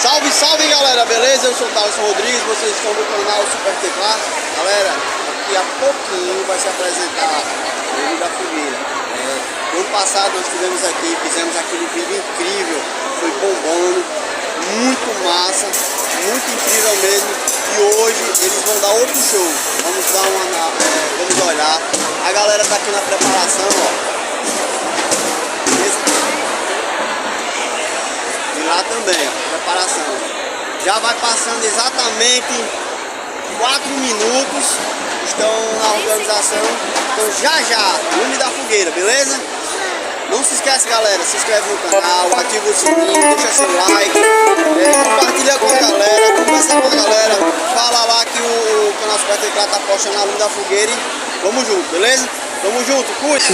Salve, salve galera, beleza? Eu sou o Thaleson Rodrigues, vocês estão no canal Super Teclar. Galera, daqui a pouquinho vai se apresentar o Lume da Fogueira. No ano passado nós estivemos aqui, fizemos aquele vídeo incrível, foi bombando, muito massa, muito incrível mesmo. E hoje eles vão dar outro show, vamos olhar. A galera tá aqui na preparação, ó. Lá também, ó, preparação. Já vai passando exatamente 4 minutos. Estão na organização. Então já, Lume da Fogueira, beleza? Não se esquece, galera, se inscreve no canal, ativa o sininho, deixa seu like, compartilha com a galera, conversa com a galera, fala lá que o canal Super Teclar tá postando a Lume da Fogueira e vamos junto, beleza? Vamos junto, cuide!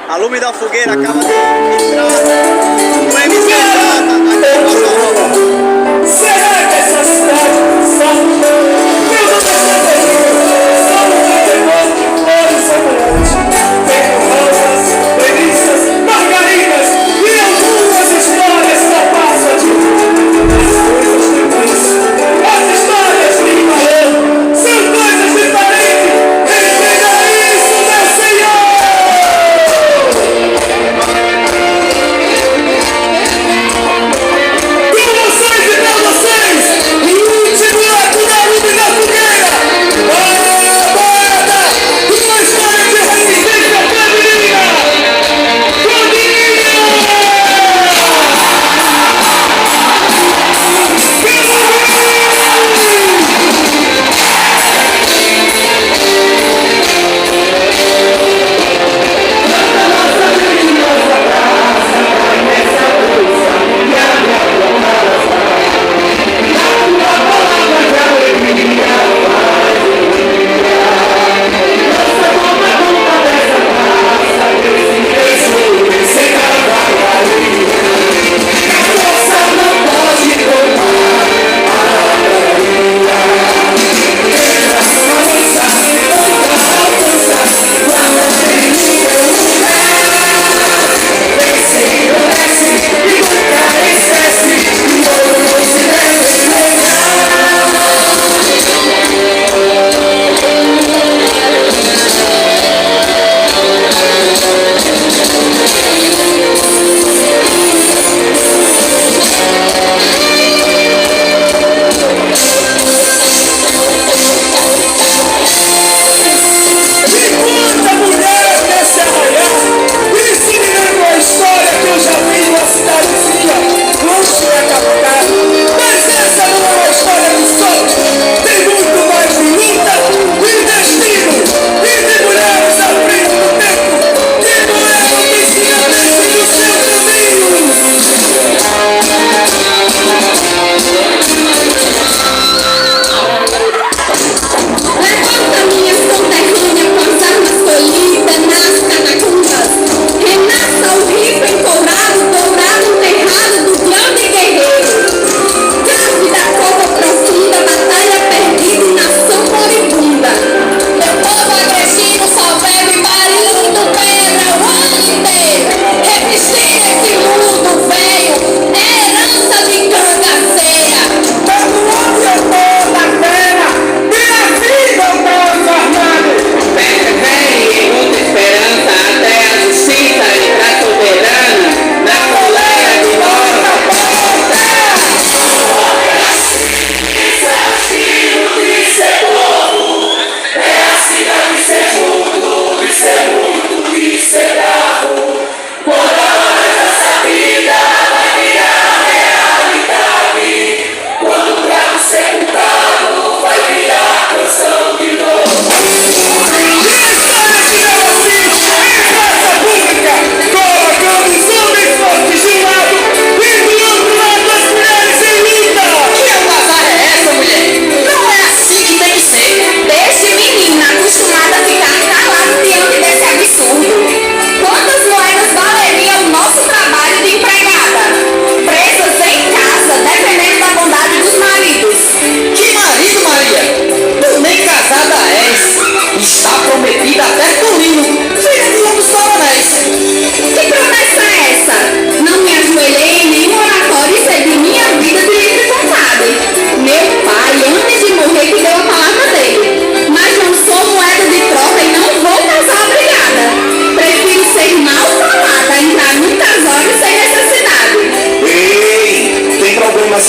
A Lume da Fogueira acaba de entrar no MC aqui em Bossa Nova. Será que essa cidade está com vocês e pra vocês,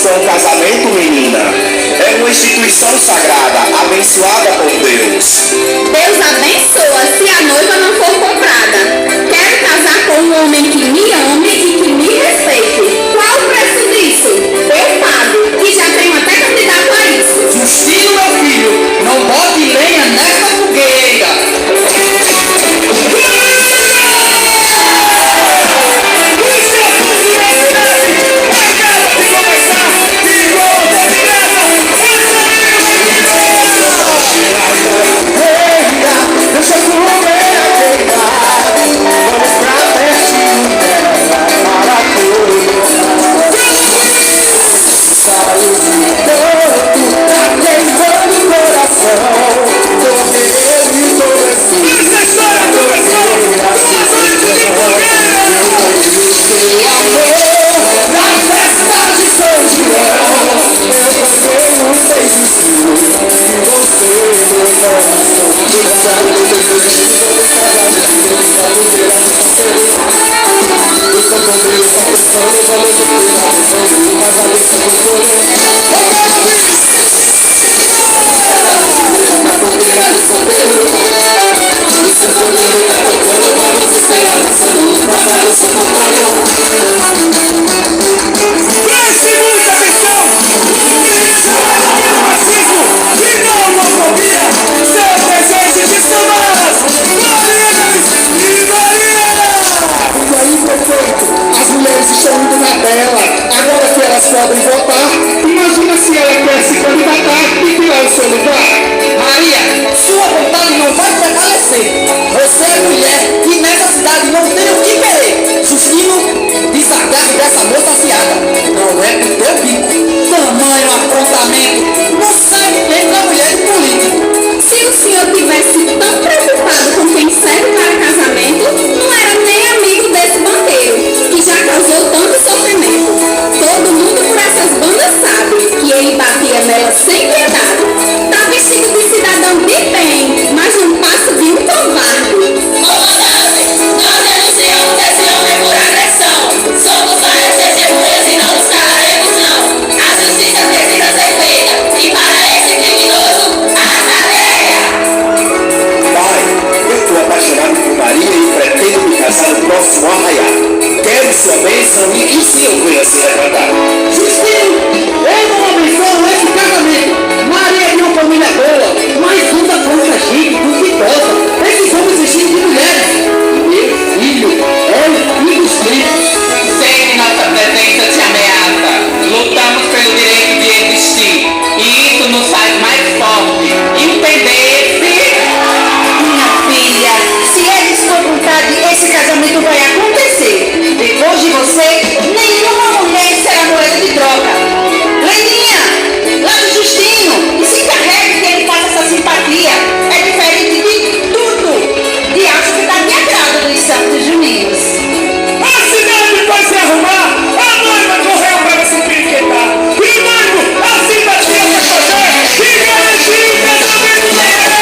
seu casamento, menina, é uma instituição sagrada, abençoada por Deus. Deus abençoa se a noiva não for comprada. Quero casar com um homem que me ame e que me respeite. Qual o preço disso? Eu pago e já tenho até candidato a isso. Justino, meu filho, não bote lenha nessa fogueira. Deixa eu comer a queimar. Vamos pra pertinho dela, para tudo. Saiu de tanto, tá queimando o coração. Com ele e todo esse. Essa história começou! Seu amor, na festa de São João. Eu também não sei dizer que você não sabe. Preste muita atenção! Racismo e não homofobia! Seu presente de semanas! Marinas e Maria! E aí, prefeito, as mulheres estão indo na tela. Agora que elas podem votar, imagina se ela quer se candidatar e tirar o seu lugar. Maria, sua vontade não vai prevalecer. Você é mulher e nessa cidade não tem o que querer. Justino, desagarre dessa moça afiada. Não é pro teu bico. Tamanho afrontamento. Não sai bem da mulher de político. Se o senhor tivesse tão preocupado com quem serve para casamento, não era nem amigo desse banqueiro, que já causou tanto sofrimento. Todo mundo por essas bandas sabe que ele batia nela sem piedade. Tá vestido de cidadão de bem, mas não passa de um covarde. Comandante, nós denunciamos esse homem por agressão. Somos várias testemunhas e não nos calaremos, não. A justiça precisa ser feita. E para esse criminoso, a cadeia! Pai, eu estou apaixonado por Maria e pretendo me casar no próximo arraial. Quero sua bênção e que o senhor venha se levantar. Justino, eu não abençoo esse casamento. Maria é de uma família boa, mas usa coisa chique, duvidosa. Esses homens vestidos de mulheres. Meu filho é o fim dos tempos. Sei que nossa presença te ameaça. Lutamos pelo direito de existir. E isso nos faz mais fortes. Entender-se? Minha filha, se é de sua vontade, esse casamento vai acontecer. Depois de você, nenhuma mulher será moeda de troca. Leninha, lá do Justino, e se encarregue que ele faça essa simpatia. É diferente de tudo. E acho que está de agrado dos santos juninos. A cidade vai se arrumar, a noiva correu para se piquetar. E o noivo, assim batia pra fazer e garantiu o casamento Maria,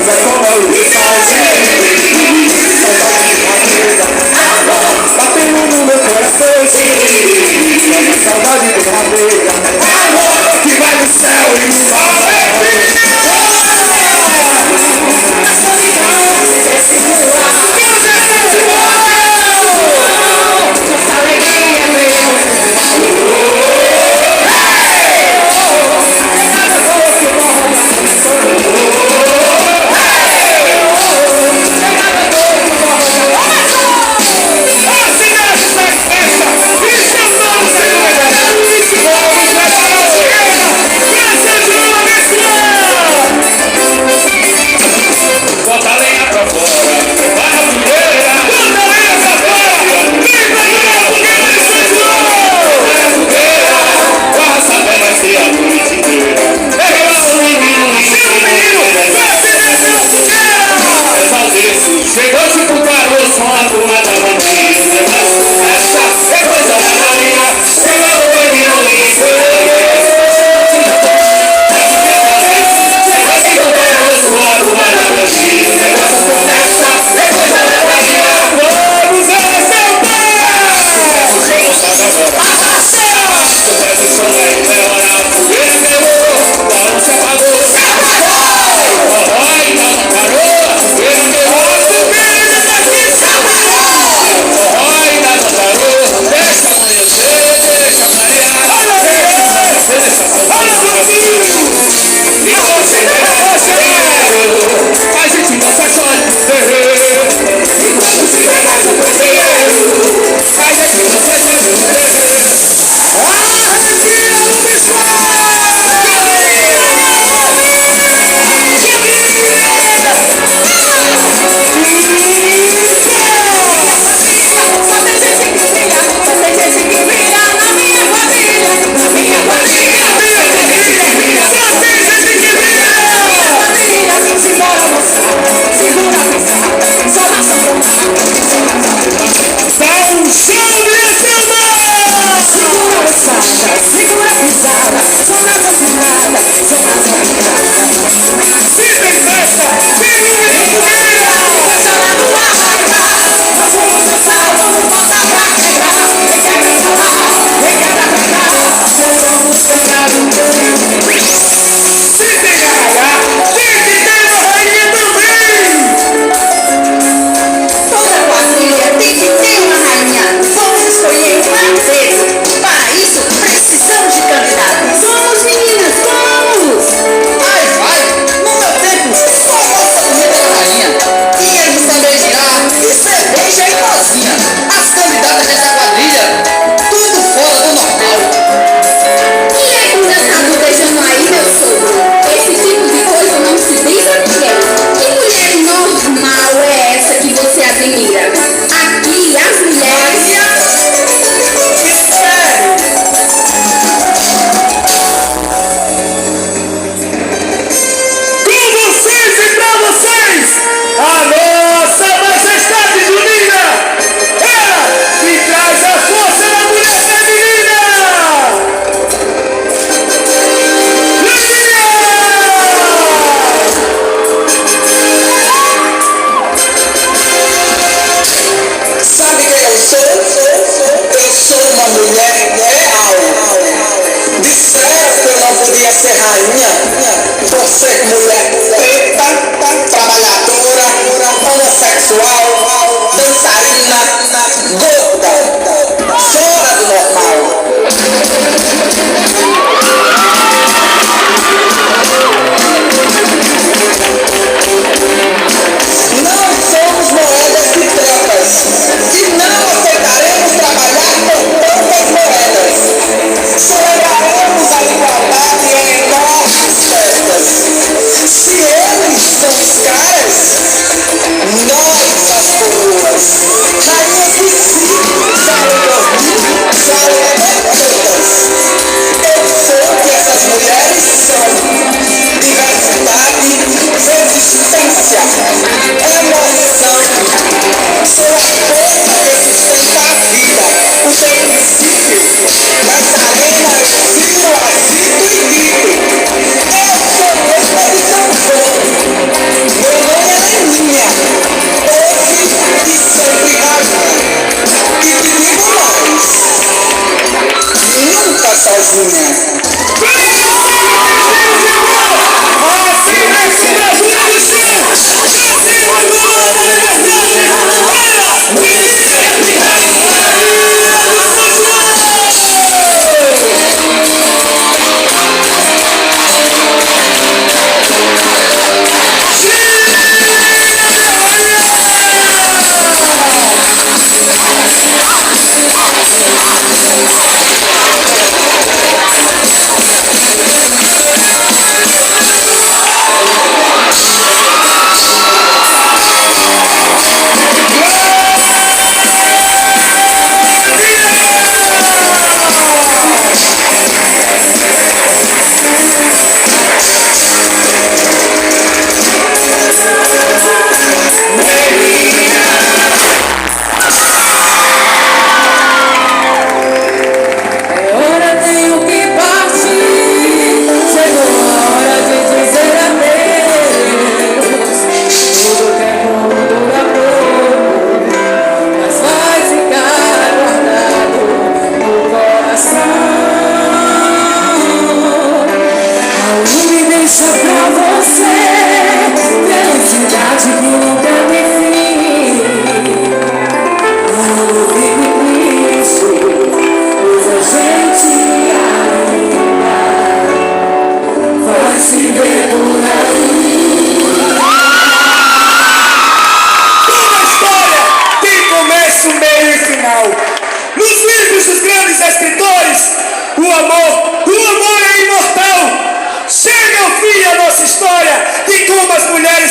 Zé Cola, o Saudade de madeira. Batendo no meu coração. Saudade de madeira. Amor que vai no céu e no sol.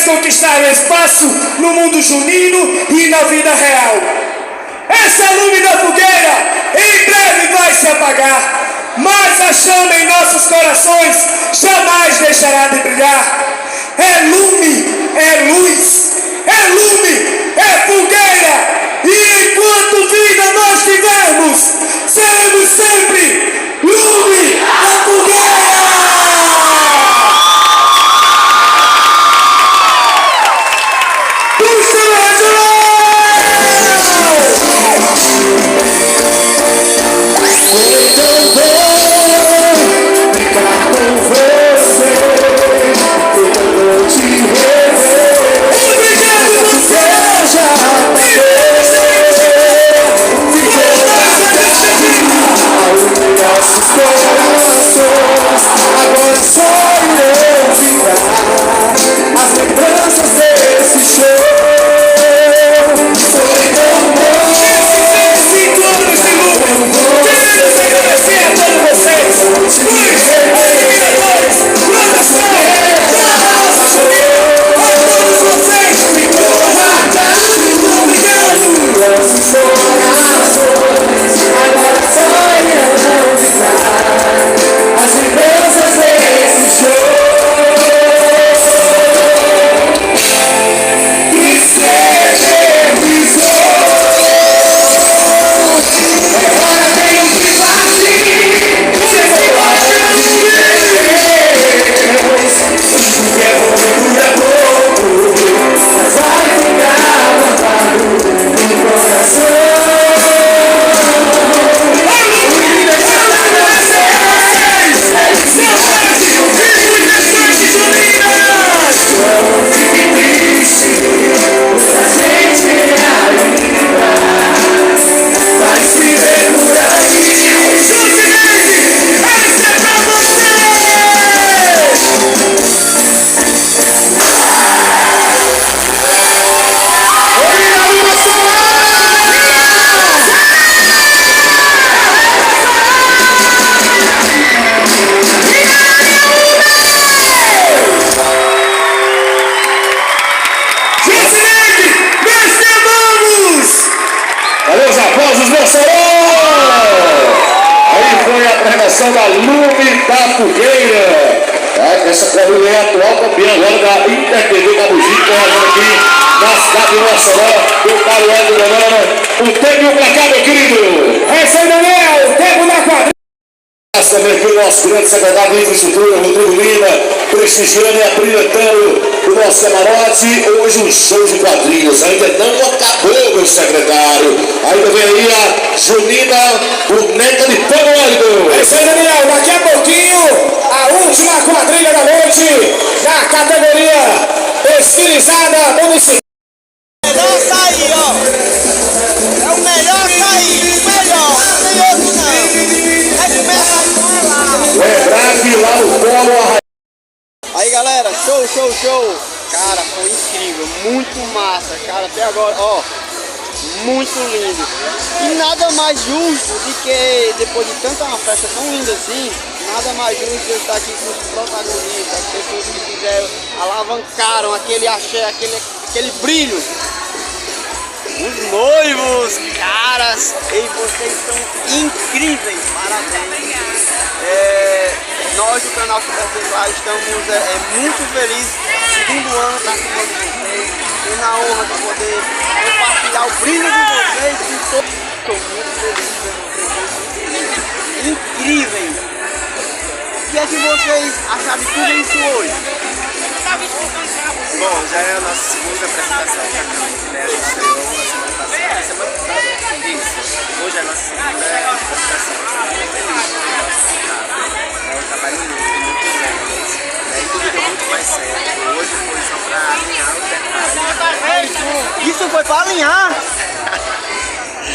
conquistaram espaço no mundo junino e na vida real. Essa lume da fogueira em breve vai se apagar, mas a chama em nossos corações jamais deixará de brilhar. É lume, é luz, é lume, é fogueira, e enquanto vida nós tivermos, seremos sempre lume da fogueira! Da Lume da Fogueira. Essa corrida é a atual campeã agora da InterTV Cabugi, aqui na cidade de Nossa Senhora, do Paulo Edson Banana. O tempo pra cá, meu querido. É isso aí, Daniel. Tempo da quadrilha. Também pelo nosso grande secretário de Infraestrutura, Rodrigo Lima, prestigiando e abrilhantando o nosso camarote. Hoje um show de quadrilhas, ainda não acabou, meu secretário. Ainda vem aí a Junina, boneca de pano. É isso aí, Daniel. Daqui a pouquinho, a última quadrilha da noite, da categoria estilizada municipal. Melhor sair, ó. É o melhor sair, o melhor. Não tem outro não. Aí começa a lá. Lembrar que lá no Polo Aí galera, show. Cara, foi incrível, muito massa, cara, até agora, ó, muito lindo. E nada mais justo do que, depois de tanta uma festa tão linda assim, nada mais justo de eu estar aqui com os protagonistas, as pessoas que fizeram, alavancaram aquele axé, aquele brilho. Os noivos, caras, e vocês são incríveis, parabéns. Nós do canal Super estamos muito felizes, segundo ano estar com todos vocês, tendo a honra de poder compartilhar o brilho de vocês com todos. Estou muito feliz por vocês, incríveis. O que é que vocês acharam de tudo isso hoje? Bom, já é a nossa segunda apresentação aqui na noite, né? A gente estreou na semana passada, isso. Hoje é a nossa segunda apresentação. Muito feliz com o nosso resultado. É um trabalho muito grande, né? E tudo deu muito mais certo. Hoje foi só para alinhar os detalhes. Isso foi para alinhar?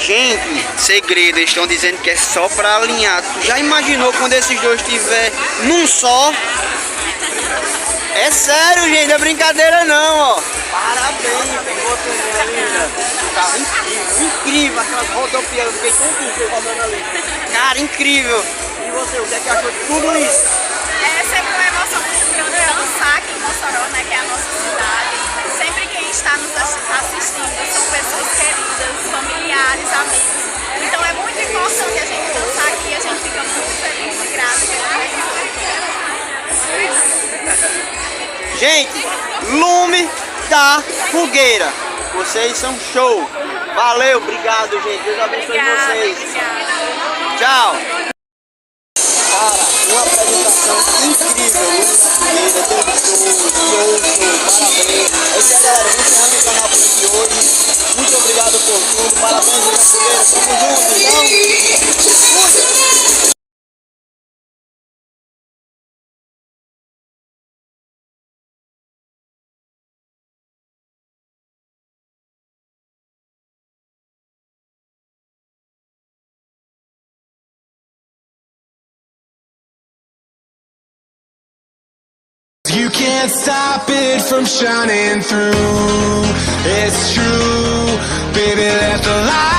Gente, segredo, eles estão dizendo que é só para alinhar. Tu já imaginou quando esses dois estiver num só? É sério, gente, não é brincadeira não, ó. Parabéns, você, minha linda. Tava incrível, aquelas rodopias, eu fiquei tão triste rodando ali. Cara, incrível. E você, o que é que achou de tudo isso? É sempre uma emoção muito grande dançar aqui em Mossoró, né, que é a nossa cidade. Sempre quem está nos assistindo são pessoas queridas, familiares, amigos. Então é muito importante a gente dançar aqui, a gente fica muito feliz e grato pela Gente, Lume da Fogueira, vocês são show. Valeu, obrigado, gente. Deus abençoe vocês. Tchau. Cara, uma apresentação incrível. Lume da Fogueira, show. Parabéns. É isso aí, galera. Vamos encerrando o canal por aqui hoje. Muito obrigado por tudo. Parabéns, Lume da Fogueira. Tamo junto, então. You can't stop it from shining through. It's true, baby, let the light